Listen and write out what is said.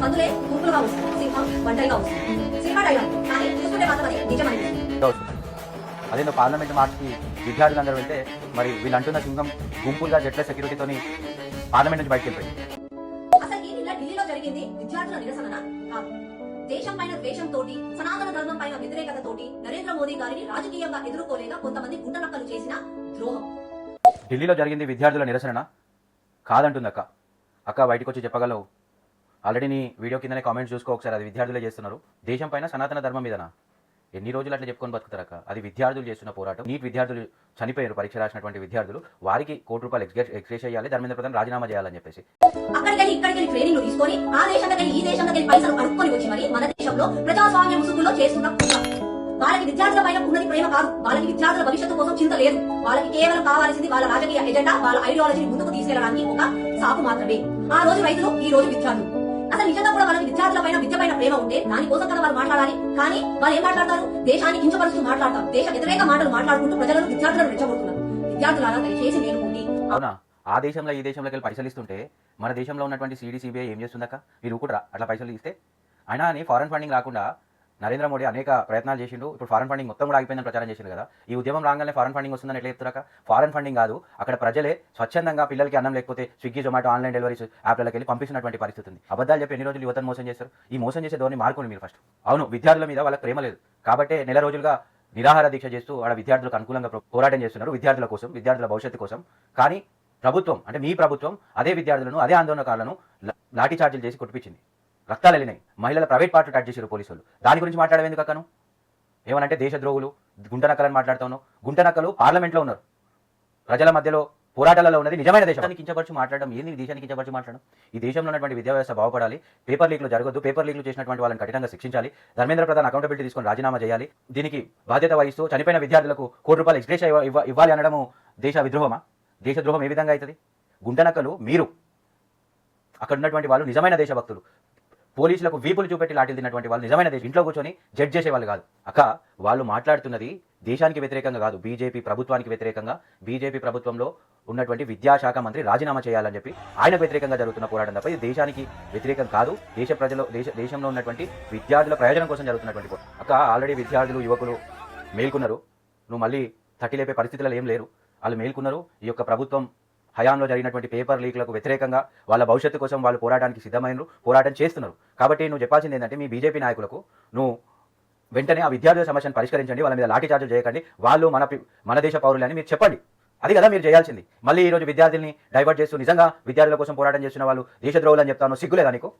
పందులే గుంపులుగా వస్తుంది, సింహం ఒంటరిగా వస్తుంది. సినిమా డైలాగ్ కానీ చూస్తుంటే మాత్రం అది నిజమనిపిస్తుంది. అదే పార్లమెంట్ మార్చికి విద్యార్థులందరూ వెళ్తే మరి వీళ్ళు అంటున్న సింహం గుంపులుగా జట్ల సెక్యూరిటీతోని పార్లమెంట్ నుంచి బయటకు వెళ్ళిపోయింది. అసలు ఈ నిన్న ఢిల్లీలో జరిగింది విద్యార్థుల నిరసన కాదు. దేశం పైన ద్వేషంతో, సనాతన ధర్మం పైన వ్యతిరేకతతోటి నరేంద్ర మోదీ గారిని రాజకీయంగా ఎదుర్కోలేక కొంతమంది గుండనక్కలు చేసిన ద్రోహం. ఢిల్లీలో జరిగింది విద్యార్థుల నిరసన కాదంటుంది అక్క. అక్క బయటకు వచ్చి చెప్పగలవు? ఆల్రెడీ నీ వీడియో కిందనే కామెంట్స్ చూసుకో ఒకసారి. అది విద్యార్థులే చేస్తున్నారు. దేశం పైన సనాతన ధర్మం మీదనా? ఎన్ని రోజులు అట్లా చెప్పుకొని బతుకుతారక్క? అది విద్యార్థులు చేస్తున్న పోరాటం. నీట్ విద్యార్థులు చనిపోయారు, పరీక్ష రాసినటువంటి విద్యార్థులు. వారికి ₹1 ఎక్స్గ్రేస్ చేయాలి, ధర్మేంద్ర ప్రధాన్ రాజీనామా చేయాలని చెప్పేసి అక్కడికి ట్రైనింగ్ తీసుకొని ఆ దేశంలో ఈ దేశంలో పైసలు అడుక్కొని వచ్చి మరి మన దేశంలో ప్రజాస్వామ్య ముసుగులో చేస్తున్న వాళ్ళకి విద్యార్థుల పైన ఉన్నది ప్రేమ కాదు, వాళ్ళకి విద్యార్థుల భవిష్యత్తు కోసం చింత లేదు. వాళ్ళకి కేవలం కావాల్సింది వాళ్ళ రాజకీయ ఎజెండా, వాళ్ళ ఐడియాలజీని ముందుకు తీసుకెళ్లడానికి ఒక సాకు మాత్రమే. ఆ రోజు రైతులు, ఈ రోజు విద్యార్థులు. అసలు నిజంగా కూడా వాళ్ళకి విద్యార్థుల పైన, విద్య పైన ప్రేమ ఉంటే దానికోసం కదా వాళ్ళు మాట్లాడాలి. కానీ వాళ్ళు ఏం మాట్లాడతారు? దేశాన్ని కించపరుస్తూ మాట్లాడతారు, దేశ వ్యతిరేక మాటలు మాట్లాడుకుంటూ ప్రజలను, విద్యార్థులను రెచ్చగొడుతున్నారు. విద్యార్థులారా దయచేసి మేలుకోండి. అవునా? ఆ దేశంలో ఈ దేశంలోకి వెళ్ళి పైసలు ఇస్తుంటే మన దేశంలో ఉన్నటువంటి సిడి, సిబిఐ ఏం చేస్తుందక్క? మీరు కూడా అట్లా పైసలు ఇస్తే అయినా అని ఫారెన్ ఫండింగ్ రాకుండా నరేంద్ర మోడీ అనేక ప్రయత్నాలు చేసిండు. ఇప్పుడు ఫారెన్ ఫండింగ్ మొత్తం కూడా ఆగిపోయిందని ప్రచారం చేసిండు కదా. ఈ ఉద్యమం రాగానే ఫారెన్ ఫండింగ్ వస్తుందని ఎట్లా చెప్తారక? ఫారెన్ ఫండింగ్ కాదు, అక్కడ ప్రజలే స్వచ్ఛందంగా పిల్లలకి అన్నం లేకపోతే స్విగ్గీ, జొమాటో, ఆన్లైన్ డెలివరీస్ యాప్లకి వెళ్ళి పంపిస్తున్నటువంటి పరిస్థితి ఉంది. అబద్ధాలు చెప్పి ఎన్ని రోజులు యువతను మోసం చేస్తారు? ఈ మోసం చేసే ధోరణి మార్కోండి మీరు ఫస్ట్. అవును, విద్యార్థుల మీద వాళ్ళకి ప్రేమ లేదు కాబట్టి నెల రోజులుగా నిరాహార దీక్ష చేస్తూ ఆడ విద్యార్థులకు అనుకూలంగా పోరాటం చేస్తున్నారు, విద్యార్థుల కోసం, విద్యార్థుల భవిష్యత్తు కోసం. కానీ ప్రభుత్వం, అంటే మీ ప్రభుత్వం అదే విద్యార్థులను, అదే ఆందోళనకారులను లాఠీ చార్జీలు చేసి కొట్టిపించింది. రక్తాలు వెళ్ళినాయి. మహిళల ప్రైవేట్ పార్టీ టచ్ చేశారు పోలీసులు. దాని గురించి మాట్లాడేందుకు అక్కను? ఏమనంటే దేశద్రోహులు, గుంటనక్కలని మాట్లాడుతాను. గుంటనక్కలు పార్లమెంట్లో ఉన్నారు, ప్రజల మధ్యలో పోరాటాలలో ఉన్నది నిజమైన దేశాన్ని కించపరిచి మాట్లాడడం ఏంది? దేశాన్ని కించపరిచి మాట్లాడడం. ఈ దేశంలో ఉన్నటువంటి విద్యా వ్యవస్థ బాగుపడాలి. పేపర్ లీక్లు జరగద్దు. పేపర్ లీక్లు చేసినటువంటి వాళ్ళని కఠినంగా శిక్షించాలి. ధర్మేంద్ర ప్రధాన్ అకౌంటబిలిటీ తీసుకొని రాజీనామా చేయాలి. దీనికి బాధ్యత వహిస్తూ చనిపోయిన విద్యార్థులకు ₹1 ఎక్స్గ్రేస్ ఇవ్వాలి అనడము దేశ విద్రోహమా? దేశద్రోహం ఏ విధంగా అవుతుంది? గుంటనక్కలు మీరు, అక్కడ ఉన్నటువంటి వాళ్ళు నిజమైన దేశభక్తులు. పోలీసులకు వీపులు చూపెట్టి లాఠీలు తిన్నటువంటి వాళ్ళు నిజమైన దేశం. ఇంట్లో కూర్చొని జడ్జ్ చేసేవాళ్ళు కాదు. అక్క, వాళ్ళు మాట్లాడుతున్నది దేశానికి వ్యతిరేకంగా కాదు, బీజేపీ ప్రభుత్వానికి వ్యతిరేకంగా. బీజేపీ ప్రభుత్వంలో ఉన్నటువంటి విద్యాశాఖ మంత్రి రాజీనామా చేయాలని చెప్పి ఆయనకు వ్యతిరేకంగా జరుగుతున్న పోరాటం తప్ప ఇది దేశానికి వ్యతిరేకం కాదు. దేశంలో ఉన్నటువంటి విద్యార్థుల ప్రయోజనం కోసం జరుగుతున్నటువంటి పోరాటం. అక్క, ఆల్రెడీ విద్యార్థులు, యువకులు మేల్కొన్నారు. నువ్వు మళ్ళీ తట్టి లేపే పరిస్థితుల్లో ఏం లేరు. వాళ్ళు మేల్కొన్నారు. ఈ యొక్క ప్రభుత్వం హయాంలో జరిగినటువంటి పేపర్ లీక్లకు వ్యతిరేకంగా వాళ్ళ భవిష్యత్తు కోసం వాళ్ళు పోరాటానికి సిద్ధమైనరు, పోరాటం చేస్తున్నారు. కాబట్టి నువ్వు చెప్పాల్సింది ఏంటంటే మీ బీజేపీ నాయకులకు నువ్వు వెంటనే ఆ విద్యార్థుల సమస్యను పరిష్కరించండి, వాళ్ళ మీద లాఠీ చార్జీలు చేయకండి, వాళ్ళు మన దేశ పౌరులు అని మీరు చెప్పండి. అది కదా మీరు చేయాల్సింది. మళ్ళీ ఈరోజు విద్యార్థుల్ని డైవర్ట్ చేస్తూ నిజంగా విద్యార్థుల కోసం పోరాటం చేస్తున్న వాళ్ళు దేశద్రోహులు అని చెప్తాను. సిగ్గులేదా నీకు?